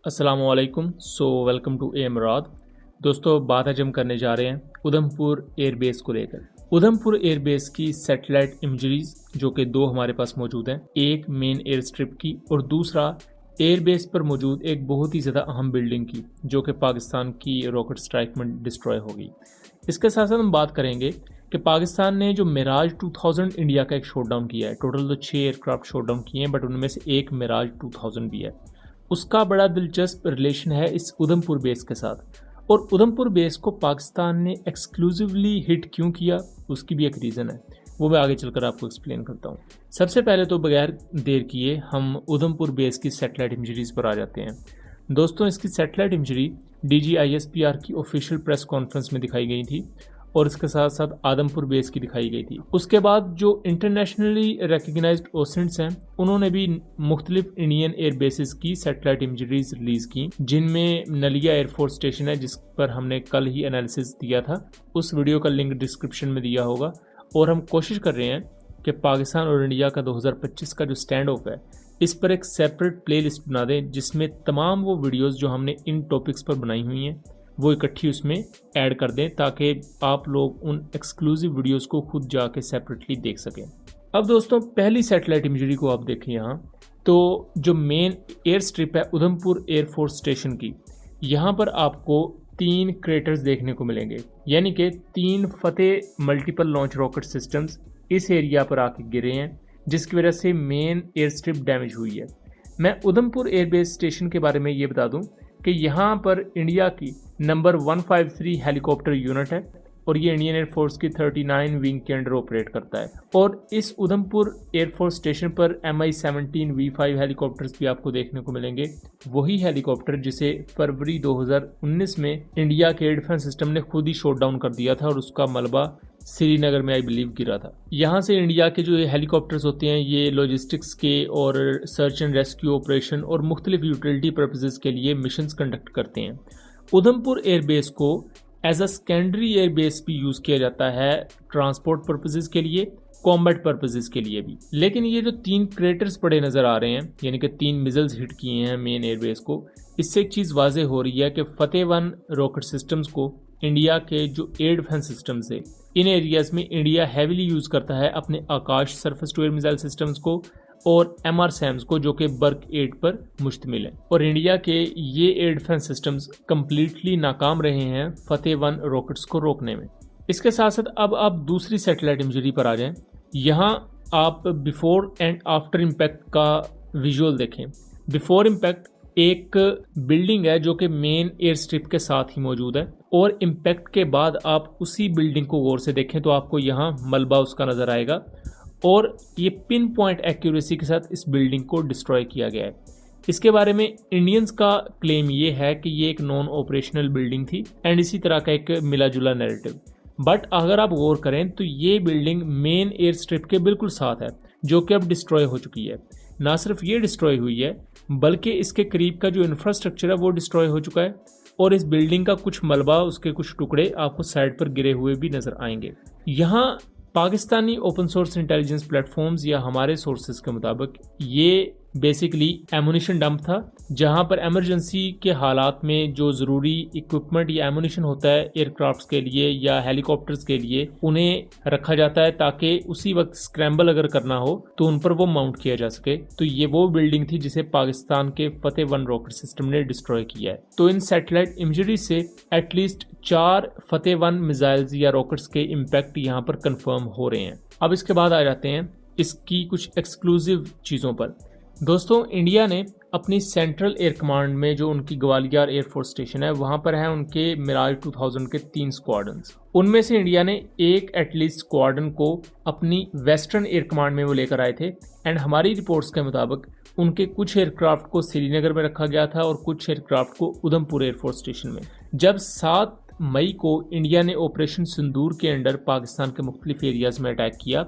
अस्सलामुअलैकुम। Welcome to ए मुराद। दोस्तों, बात आज हम करने जा रहे हैं उधमपुर एयरबेस को लेकर। उधमपुर एयरबेस की सैटेलाइट इमेजरीज जो कि दो हमारे पास मौजूद हैं, एक मेन एयर स्ट्रिप की और दूसरा एयरबेस पर मौजूद एक बहुत ही ज़्यादा अहम बिल्डिंग की जो कि पाकिस्तान की रॉकेट स्ट्राइक में डिस्ट्रॉय हो गई। इसके साथ साथ हम बात करेंगे कि पाकिस्तान ने जो मिराज 2000 इंडिया का एक शॉटडाउन किया है। टोटल तो 6 एयरक्राफ्ट शॉटडाउन किए हैं, बट उनमें से एक मिराज 2000 भी है। उसका बड़ा दिलचस्प रिलेशन है इस उधमपुर बेस के साथ। और उधमपुर बेस को पाकिस्तान ने एक्सक्लूसिवली हिट क्यों किया, उसकी भी एक रीज़न है, वो मैं आगे चलकर आपको एक्सप्लेन करता हूँ। सबसे पहले तो बगैर देर किए हम उधमपुर बेस की सैटेलाइट इमेजरीज पर आ जाते हैं। दोस्तों, इसकी सैटेलाइट इमेजरी DGISPR की ऑफिशियल प्रेस कॉन्फ्रेंस में दिखाई गई थी और इसके साथ साथ आदमपुर बेस की दिखाई गई थी। उसके बाद जो इंटरनेशनली रिकग्नाइज्ड ओसेंट्स हैं, उन्होंने भी मुख्तलिफ इंडियन एयर बेसिस की सैटेलाइट इमेजरीज रिलीज की, जिनमें नलिया एयरफोर्स स्टेशन है जिस पर हमने कल ही एनालिसिस दिया था। उस वीडियो का लिंक डिस्क्रिप्शन में दिया होगा। और हम कोशिश कर रहे हैं कि पाकिस्तान और इंडिया का 2025 का जो स्टैंड ऑफ है, इस पर एक सेपरेट प्लेलिस्ट बना दें जिसमें तमाम वो वीडियोस जो हमने इन टॉपिक्स पर बनाई हुई हैं वो इकट्ठी उसमें ऐड कर दें, ताकि आप लोग उन एक्सक्लूसिव वीडियोस को खुद जाके सेपरेटली देख सकें। अब दोस्तों, पहली सैटेलाइट इमेजरी को आप देखें यहाँ, तो जो मेन एयर स्ट्रिप है उधमपुर एयरफोर्स स्टेशन की, यहाँ पर आपको 3 क्रेटर्स देखने को मिलेंगे, यानी कि 3 फतेह मल्टीपल लॉन्च रॉकेट सिस्टम्स इस एरिया पर आके गिरे हैं, जिसकी वजह से मेन एयर स्ट्रिप डैमेज हुई है। मैं उधमपुर एयरबेस स्टेशन के बारे में ये बता दूं कि यहाँ पर इंडिया की नंबर 153 हेलीकॉप्टर यूनिट है और ये इंडियन एयरफोर्स की 39 विंग के अंडर ऑपरेट करता है। और इस उधमपुर एयरफोर्स स्टेशन पर MI-17 V5 हेलीकॉप्टर्स भी आपको देखने को मिलेंगे। वही हेलीकॉप्टर जिसे फरवरी 2019 में इंडिया के एयर डिफेंस सिस्टम ने खुद ही शॉट डाउन कर दिया था और उसका मलबा श्रीनगर में आई बिलीव गिरा था। यहाँ से इंडिया के जो हेलीकॉप्टर्स होते हैं, ये लॉजिस्टिक्स के और सर्च एंड रेस्क्यू ऑपरेशन और मुख्तलिफ यूटिलिटी पर्पजेज के लिए मिशंस कंडक्ट करते हैं। उधमपुर एयरबेस को एज अ सेकेंडरी एयरबेस भी यूज़ किया जाता है, ट्रांसपोर्ट पर्पजेज के लिए, कॉम्बैट पर्पजेज के लिए भी। लेकिन ये जो 3 क्रेटर्स पड़े नज़र आ रहे हैं, यानी कि 3 मिजल्स हिट किए हैं मेन एयरबेस को, इससे एक चीज़ वाजे हो रही है कि फतेह 1 रॉकेट सिस्टम्स को इंडिया के जो एयर डिफेंस सिस्टम्स है, इन एरियाज में इंडिया हैविली यूज़ करता है अपने Akash surface to air missile systems को और MRSAMs को, जो कि बर्क 8 पर मुश्तमिल है। और इंडिया के ये एयर डिफेंस सिस्टम्स कम्प्लीटली नाकाम रहे हैं फतेह 1 रॉकेट्स को रोकने में। इसके साथ साथ अब आप दूसरी सैटेलाइट इमेजरी पर आ जाएं। यहाँ आप बिफोर एंड आफ्टर इम्पैक्ट का विजुअल देखें। बिफोर इम्पैक्ट एक बिल्डिंग है जो कि मेन एयर स्ट्रिप के साथ ही मौजूद है, और इम्पैक्ट के बाद आप उसी बिल्डिंग को गौर से देखें तो आपको यहाँ मलबा उसका नज़र आएगा और ये पिन पॉइंट एक्यूरेसी के साथ इस बिल्डिंग को डिस्ट्रॉय किया गया है। इसके बारे में इंडियंस का क्लेम ये है कि ये एक नॉन ऑपरेशनल बिल्डिंग थी एंड इसी तरह का एक मिला जुला नैरेटिव। बट अगर आप गौर करें तो ये बिल्डिंग मेन एयर स्ट्रिप के बिल्कुल साथ है, जो कि अब डिस्ट्रॉय हो चुकी है। ना सिर्फ ये डिस्ट्रॉय हुई है, बल्कि इसके करीब का जो इंफ्रास्ट्रक्चर है वो डिस्ट्रॉय हो चुका है और इस बिल्डिंग का कुछ मलबा, उसके कुछ टुकड़े आपको साइड पर गिरे हुए भी नजर आएंगे। यहाँ Pakistani open source intelligence platforms या हमारे सोर्सेज के मुताबिक ये बेसिकली एमुनिशन डंप था, जहां पर इमरजेंसी के हालात में जो ज़रूरी इक्विपमेंट या एमुनिशन होता है एयरक्राफ्ट्स के लिए या हेलीकॉप्टर्स के लिए, उन्हें रखा जाता है ताकि उसी वक्त स्क्रैम्बल अगर करना हो तो उन पर वो माउंट किया जा सके। तो ये वो बिल्डिंग थी जिसे पाकिस्तान के फतेह 1 रॉकेट सिस्टम ने डिस्ट्रॉय किया है। तो इन सैटेलाइट इमेजरी से एटलीस्ट 4 फतेह 1 मिसाइल्स या रॉकेट्स के इम्पैक्ट यहाँ पर कंफर्म हो रहे हैं। अब इसके बाद आ जाते हैं इसकी कुछ एक्सक्लूसिव चीज़ों पर। दोस्तों, इंडिया ने अपनी सेंट्रल एयर कमांड में जो उनकी ग्वालियर एयरफोर्स स्टेशन है, वहाँ पर हैं उनके मिराज 2000 के 3 स्क्वाड्रन्स। उनमें से इंडिया ने एक एटलीस्ट स्क्वाड्रन को अपनी वेस्टर्न एयर कमांड में वो लेकर आए थे एंड हमारी रिपोर्ट्स के मुताबिक उनके कुछ एयरक्राफ्ट को श्रीनगर में रखा गया था और कुछ एयरक्राफ्ट को उधमपुर एयरफोर्स स्टेशन में। जब 7 मई को इंडिया ने ऑपरेशन सिंदूर के अंडर पाकिस्तान के मुख्तलिफ एरियाज में अटैक किया,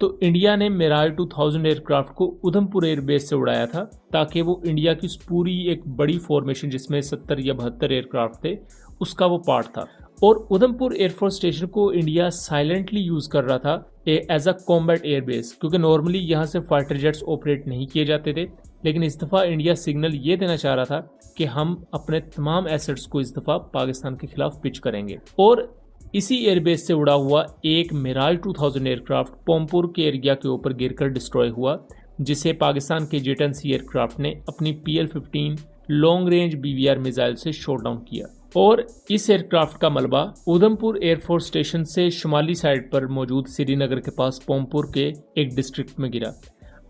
तो इंडिया ने मिराज 2000 एयरक्राफ्ट को उधमपुर एयरबेस से उड़ाया था, ताकि वो इंडिया की पूरी एक बड़ी फॉर्मेशन जिसमें 70 या 72 एयरक्राफ्ट थे, उसका वो पार्ट था। और उधमपुर एयरफोर्स स्टेशन को इंडिया साइलेंटली यूज़ कर रहा था एज अ कॉम्बैट एयरबेस, क्योंकि नॉर्मली यहाँ से फाइटर जेट्स ऑपरेट नहीं किए जाते थे। लेकिन इस दफ़ा इंडिया सिग्नल ये देना चाह रहा था कि हम अपने तमाम एसेट्स को इस दफ़ा पाकिस्तान के खिलाफ पिच करेंगे। और इसी एयरबेस से उड़ा हुआ एक मिराज 2000 एयरक्राफ्ट पोमपुर के एरिया के ऊपर गिरकर डिस्ट्रॉय हुआ, जिसे पाकिस्तान के J-10C एयरक्राफ्ट ने अपनी PL-15 long range BVR missile से शॉट डाउन किया। और इस एयरक्राफ्ट का मलबा उधमपुर एयरफोर्स स्टेशन से शुमाली साइड पर मौजूद श्रीनगर के पास पोमपुर के एक डिस्ट्रिक्ट में गिरा।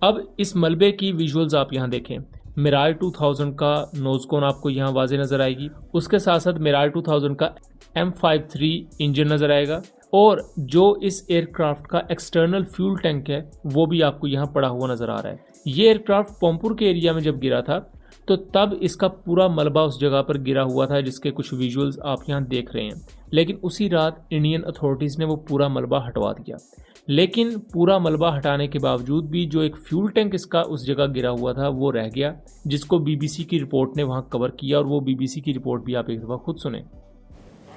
अब इस मलबे की विजुअल्स आप यहाँ देखें। मिराज 2000 का नोजकोन आपको यहाँ वाजे नजर आएगी, उसके साथ साथ मिराज 2000 का M53 इंजन नजर आएगा, और जो इस एयरक्राफ्ट का एक्सटर्नल फ्यूल टैंक है वो भी आपको यहाँ पड़ा हुआ नजर आ रहा है। ये एयरक्राफ्ट पोमपुर के एरिया में जब गिरा था तो तब इसका पूरा मलबा उस जगह पर गिरा हुआ था, जिसके कुछ विजुअल्स आप यहाँ देख रहे हैं। लेकिन उसी रात इंडियन अथॉरिटीज़ ने वो पूरा मलबा हटवा दिया। लेकिन पूरा मलबा हटाने के बावजूद भी जो एक फ्यूल टैंक इसका उस जगह गिरा हुआ था वो रह गया, जिसको BBC की रिपोर्ट ने वहाँ कवर किया, और वो BBC की रिपोर्ट भी आप एक दफ़ा खुद सुने।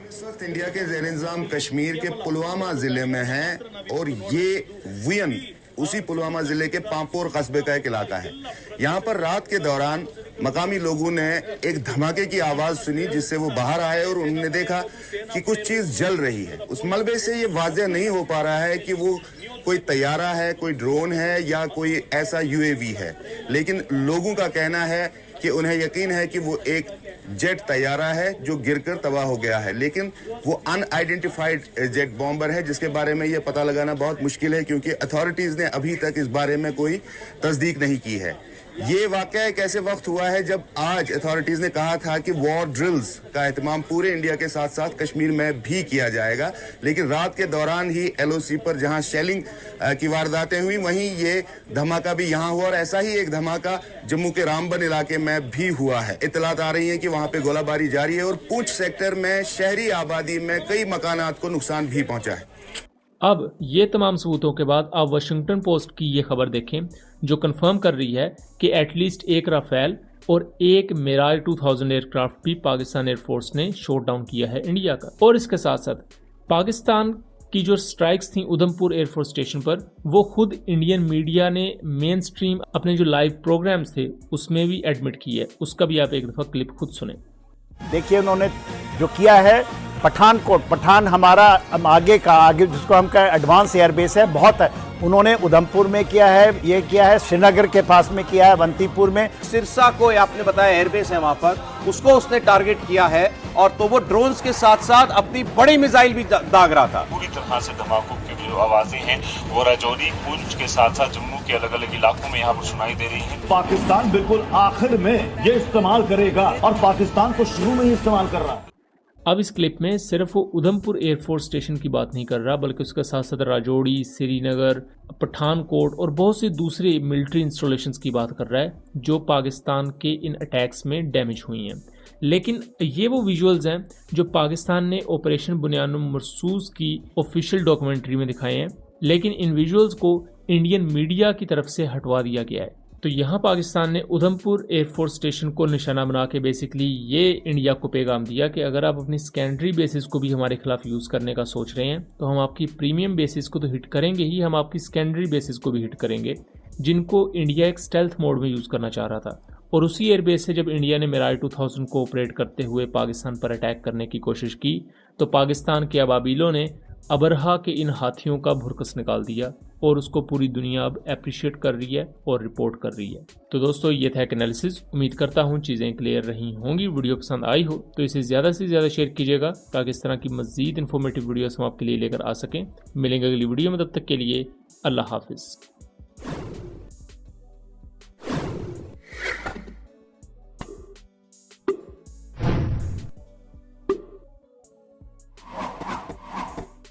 इस वक्त इंडिया के ज़ेर इंतज़ाम कश्मीर के पुलवामा ज़िले में हैं, और ये वियन उसी पुलवामा ज़िले के पांपोर कस्बे का एक इलाका है। यहाँ पर रात के दौरान मकामी लोगों ने एक धमाके की आवाज़ सुनी, जिससे वो बाहर आए और उन्होंने देखा कि कुछ चीज़ जल रही है। उस मलबे से ये वाज़ेह नहीं हो पा रहा है कि वो कोई तैयारा है, कोई ड्रोन है या कोई ऐसा UAV है, लेकिन लोगों का कहना है कि उन्हें यकीन है कि वो एक जेट तैयारा है जो गिरकर तबाह हो गया है, लेकिन वो अनआइडेंटिफाइड जेट बॉम्बर है, जिसके बारे में ये पता लगाना बहुत मुश्किल है, क्योंकि अथॉरिटीज़ ने अभी तक इस बारे में कोई तस्दीक नहीं की है। ये वाकया एक ऐसे वक्त हुआ है जब आज अथॉरिटीज़ ने कहा था कि वॉर ड्रिल्स का एहतमाम पूरे इंडिया के साथ साथ कश्मीर में भी किया जाएगा, लेकिन रात के दौरान ही LOC पर जहां शेलिंग की वारदातें हुई, वहीं ये धमाका भी यहां हुआ, और ऐसा ही एक धमाका जम्मू के रामबन इलाके में भी हुआ है। इत्तलात आ रही है कि वहां पे गोलाबारी जारी है, और पूंछ सेक्टर में शहरी आबादी में कई मकानात को नुकसान भी पहुंचा है। अब ये तमाम सबूतों के बाद आप वाशिंगटन पोस्ट की ये खबर देखें, जो कंफर्म कर रही है कि एटलीस्ट एक राफेल और एक मिराज 2000 एयरक्राफ्ट भी पाकिस्तान एयरफोर्स ने शॉट डाउन किया है इंडिया का। और इसके साथ साथ पाकिस्तान की जो स्ट्राइक्स थी उधमपुर एयरफोर्स स्टेशन पर, वो खुद इंडियन मीडिया ने मेन स्ट्रीम अपने जो लाइव प्रोग्राम्स थे उसमें भी एडमिट की है। उसका भी आप एक दफ़ा क्लिप खुद सुने। देखिए उन्होंने जो किया है पठानकोट, पठान हमारा आगे जिसको हम कहें एडवांस एयरबेस है, बहुत है। उन्होंने उधमपुर में किया है, ये किया है श्रीनगर के पास में किया है, अवंतीपुर में। सिरसा को आपने बताया एयरबेस है वहां पर, उसको उसने टारगेट किया है, और तो वो ड्रोन्स के साथ साथ अपनी बड़ी मिसाइल भी दाग रहा था। पूरी तरह से धमाकों की जो आवाजें हैं वो राजौरी, पुंछ के साथ साथ जम्मू के अलग अलग इलाकों में यहाँ पर सुनाई दे रही हैं। पाकिस्तान बिल्कुल आखिर में ये इस्तेमाल करेगा, और पाकिस्तान को शुरू में ही इस्तेमाल कर रहा है। अब इस क्लिप में सिर्फ वो उधमपुर एयरफोर्स स्टेशन की बात नहीं कर रहा, बल्कि उसके साथ साथ राजौरी, श्रीनगर, पठानकोट और बहुत से दूसरे मिलिट्री इंस्टॉलेशंस की बात कर रहा है जो पाकिस्तान के इन अटैक्स में डैमेज हुई हैं। लेकिन ये वो विजुअल्स हैं जो पाकिस्तान ने ऑपरेशन बुनियानुम मरसूस की ऑफिशियल डॉक्यूमेंट्री में दिखाए हैं, लेकिन इन विजुअल्स को इंडियन मीडिया की तरफ से हटवा दिया गया है। तो यहाँ पाकिस्तान ने उधमपुर एयरफोर्स स्टेशन को निशाना बना के बेसिकली ये इंडिया को पैगाम दिया कि अगर आप अपनी सेकेंडरी बेसिस को भी हमारे खिलाफ यूज़ करने का सोच रहे हैं तो हम आपकी प्रीमियम बेसिस को तो हिट करेंगे ही, हम आपकी सेकेंडरी बेसिस को भी हिट करेंगे, जिनको इंडिया एक स्टेल्थ मोड में यूज़ करना चाह रहा था। और उसी एयरबेस से जब इंडिया ने मिराज 2000 को ऑपरेट करते हुए पाकिस्तान पर अटैक करने की कोशिश की तो पाकिस्तान के अबाबीलों ने अबरहा के इन हाथियों का भुरकस निकाल दिया, और उसको पूरी दुनिया अब अप्रिशिएट कर रही है और रिपोर्ट कर रही है। तो दोस्तों ये था एक एनालिसिस। उम्मीद करता हूँ चीज़ें क्लियर रही होंगी। वीडियो पसंद आई हो तो इसे ज़्यादा से ज़्यादा शेयर कीजिएगा ताकि इस तरह की मज़ीद इन्फॉर्मेटिव वीडियोस हम आपके लिए लेकर आ सकें। मिलेंगे अगली वीडियो में, तब तक के लिए अल्लाह हाफिज़।